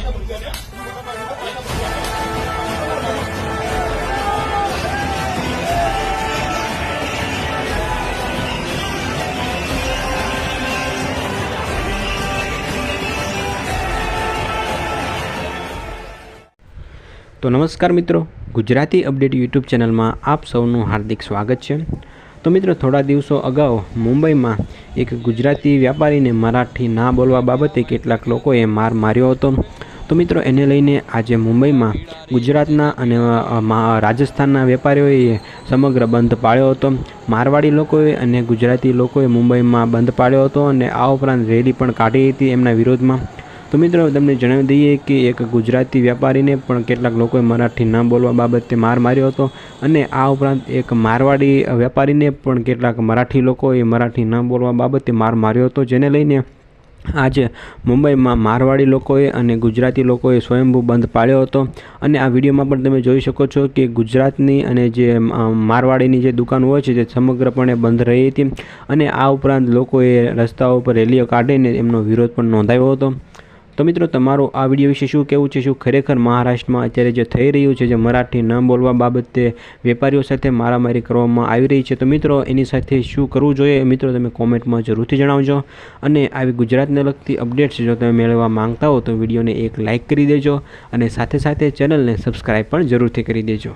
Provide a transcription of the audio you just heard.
तो नमस्कार मित्रों, गुजराती अपडेट यूट्यूब चैनल में आप सौનું हार्दिक स्वागत है। तो मित्रों, थोड़ा दिवसों अगाऊ मुंबई में एक गुजराती व्यापारी ने मराठी ना बोलवा बाबते केटलाक लोकोए मार मार्यो हतो। तो मित्रों, एने लईने आज मुंबई में गुजरातना अने राजस्थानना वेपारीओए समग्र बंध पाळ्यो हतो। मारवाड़ी लोकोए अने गुजराती लोकोए मुंबई में बंध पाळ्यो हतो अने आ उपरांत रेली पण काढी हती एमना विरोध में। तो मित्रों, तमने जणावी दईए कि एक गुजराती व्यापारी ने पण केटलाक लोकोए मराठी न बोलवा बाबते मार मार्यो हतो अने आ उपरांत एक मारवाड़ी व्यापारी ने पण केटलाक मराठी लोकोए मराठी न बोलवा बाबते मार मार्यो हतो, जेने लईने आज मुंबई में मारवाड़ी लोकोए अने गुजराती लोकोए स्वयंभू बंध पाळ्यो हतो। अने आ विडियो में पण तमे जोई शको छो कि गुजरातनी अने जे मारवाड़ीनी जे दुकान होय छे ते समग्रपणे बंध रही हती अने आ उपरांत लोकोए रस्ताओ पर रेलीओ काढीने एमनो विरोध पण नोंधाव्यो हतो। तो मित्रों, तमारो आ विडियो विषे शुं कहेवुं छे? शुं खरेखर महाराष्ट्र में अत्यारे जे थई रह्युं छे, जे मराठी न बोलवा बाबते वेपारीओ साथे मारामारी करवामां आवी रही छे, तो मित्रों एनी साथे शुं करवुं जोईए? मित्रों, तमे कॉमेंट में जरूरथी जणावजो। अने आवी गुजरातने लगती अपडेट्स जो तमे मेळववा मांगता हो तो विडियोने एक लाइक करी देजो अने साथे साथे चेनलने सब्सक्राइब पण जरूरथी करी देजो।